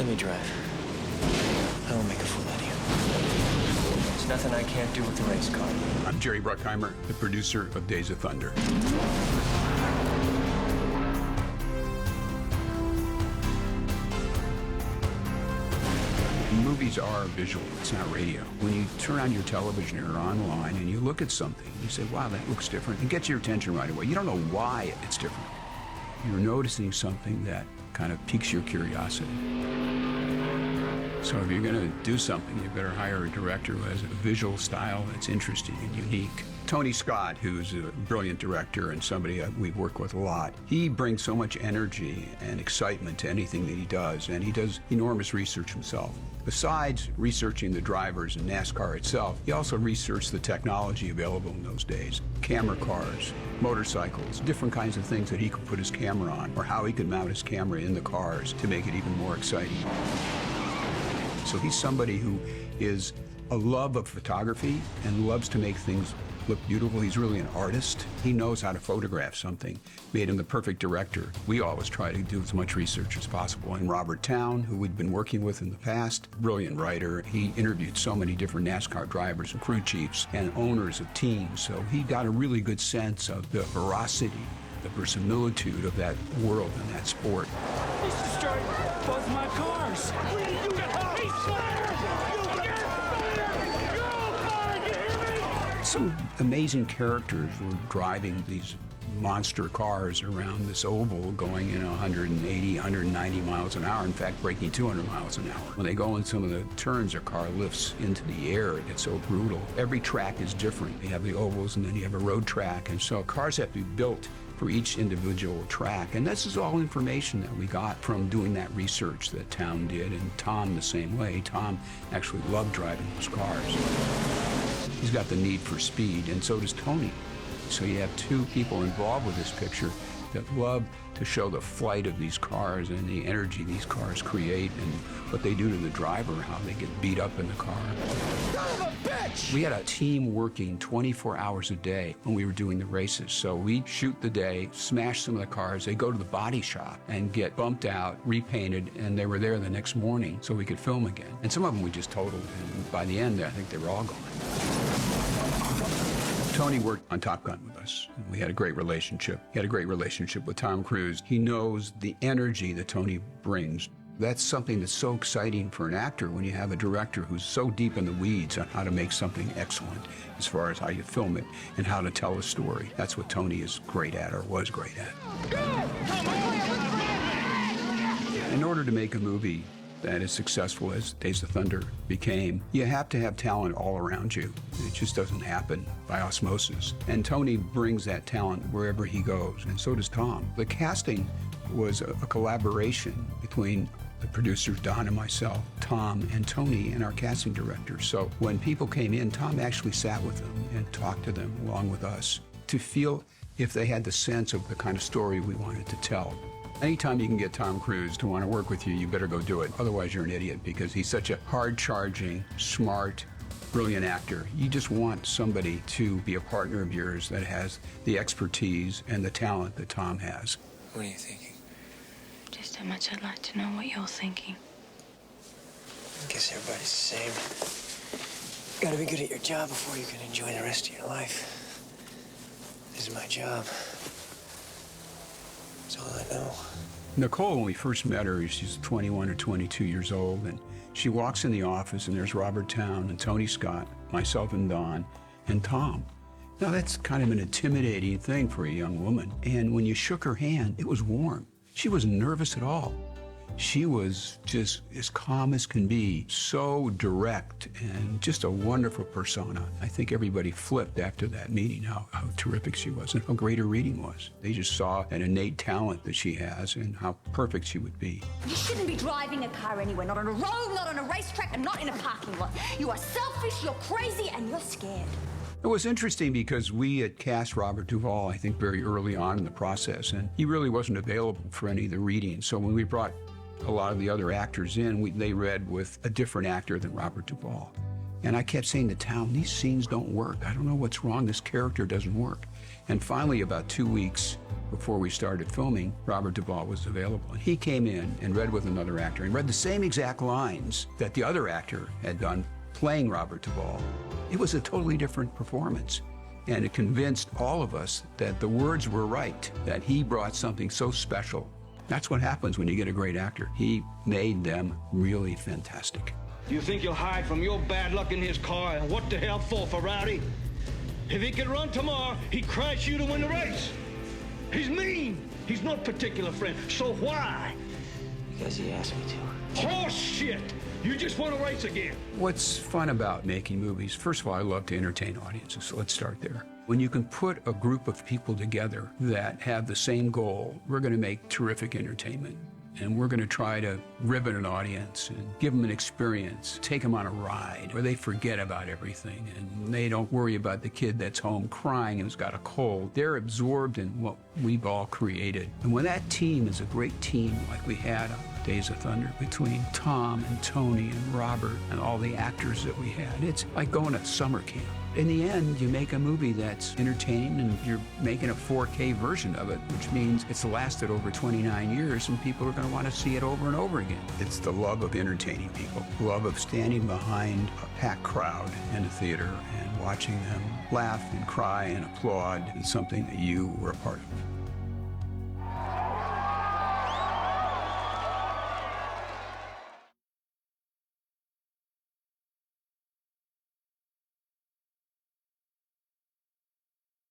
Let me drive. I won't make a fool out of you. There's nothing I can't do with the race car. I'm Jerry Bruckheimer, the producer of Days of Thunder. Movies are visual, it's not radio. When you turn on your television or online and you look at something, you say, wow, that looks different. It gets your attention right away. You don't know why it's different. You're noticing something that kind of piques your curiosity. So if you're going to do something, you better hire a director who has a visual style that's interesting and unique. Tony Scott, who's a brilliant director and somebody we've worked with a lot, he brings so much energy and excitement to anything that he does, and he does enormous research himself. Besides researching the drivers and NASCAR itself, he also researched the technology available in those days. Camera cars, motorcycles, different kinds of things that he could put his camera on, or how he could mount his camera in the cars to make it even more exciting. So he's somebody who is a love of photography and loves to make things look beautiful. He's really an artist. He knows how to photograph something. Made him the perfect director. We always try to do as much research as possible. And Robert Towne, who we'd been working with in the past, brilliant writer. He interviewed so many different NASCAR drivers and crew chiefs and owners of teams. So he got a really good sense of the veracity, the verisimilitude of that world and that sport. He's destroyed both my cars. Some amazing characters were driving these monster cars around this oval going 180, 190 miles an hour, in fact breaking 200 miles an hour. When they go in some of the turns, their car lifts into the air. It gets so brutal. Every track is different. You have the ovals and then you have a road track, and so cars have to be built for each individual track. And this is all information that we got from doing that research that Towne did, and Tom the same way. Tom actually loved driving those cars. He's got the need for speed, and so does Tony. So you have two people involved with this picture that love to show the flight of these cars and the energy these cars create and what they do to the driver, how they get beat up in the car. Son of a bitch! We had a team working 24 hours a day when we were doing the races. So we shoot the day, smash some of the cars, they go to the body shop and get bumped out, repainted, and they were there the next morning so we could film again. And some of them we just totaled, and by the end, I think they were all gone. Tony worked on Top Gun with us. We had a great relationship. He had a great relationship with Tom Cruise. He knows the energy that Tony brings. That's something that's so exciting for an actor when you have a director who's so deep in the weeds on how to make something excellent as far as how you film it and how to tell a story. That's what Tony is great at, or was great at. In order to make a movie that is successful as Days of Thunder became, you have to have talent all around you. It just doesn't happen by osmosis. And Tony brings that talent wherever he goes, and so does Tom. The casting was a collaboration between the producers, Don and myself, Tom and Tony, and our casting director. So when people came in, Tom actually sat with them and talked to them along with us to feel if they had the sense of the kind of story we wanted to tell. Anytime you can get Tom Cruise to want to work with you, you better go do it. Otherwise, you're an idiot, because he's such a hard-charging, smart, brilliant actor. You just want somebody to be a partner of yours that has the expertise and the talent that Tom has. What are you thinking? Just how much I'd like to know what you're thinking. I guess everybody's the same. Gotta be good at your job before you can enjoy the rest of your life. This is my job. That's all I know. Nicole, when we first met her, she's 21 or 22 years old, and she walks in the office, and there's Robert Towne and Tony Scott, myself and Don, and Tom. Now, that's kind of an intimidating thing for a young woman. And when you shook her hand, it was warm. She wasn't nervous at all. She was just as calm as can be, so direct, and just a wonderful persona. I think everybody flipped after that meeting, how terrific she was and how great her reading was. They just saw an innate talent that she has and how perfect she would be. You shouldn't be driving a car anywhere, not on a road, not on a racetrack, and not in a parking lot. You are selfish, you're crazy, and you're scared. It was interesting because we had cast Robert Duvall, I think, very early on in the process, and he really wasn't available for any of the readings. So when we brought a lot of the other actors in, they read with a different actor than Robert Duvall. And I kept saying to Towne, these scenes don't work. I don't know what's wrong. This character doesn't work. And finally, about 2 weeks before we started filming, Robert Duvall was available. And he came in and read with another actor and read the same exact lines that the other actor had done playing Robert Duvall. It was a totally different performance. And it convinced all of us that the words were right, that he brought something so special. That's what happens when you get a great actor. He made them really fantastic. You think you'll hide from your bad luck in his car? And what the hell for, Rowdy? If he could run tomorrow, he'd crash you to win the race. He's mean. He's no particular friend. So why? Because he asked me to. Horse shit! You just want to race again. What's fun about making movies? First of all, I love to entertain audiences, so let's start there. When you can put a group of people together that have the same goal, we're going to make terrific entertainment. And we're going to try to rivet an audience and give them an experience, take them on a ride where they forget about everything and they don't worry about the kid that's home crying and who's got a cold. They're absorbed in what we've all created. And when that team is a great team like we had on Days of Thunder between Tom and Tony and Robert and all the actors that we had, it's like going to summer camp. In the end, you make a movie that's entertaining and you're making a 4K version of it, which means it's lasted over 29 years and people are going to want to see it over and over again. It's the love of entertaining people, love of standing behind a packed crowd in a theater and watching them laugh and cry and applaud is something that you were a part of.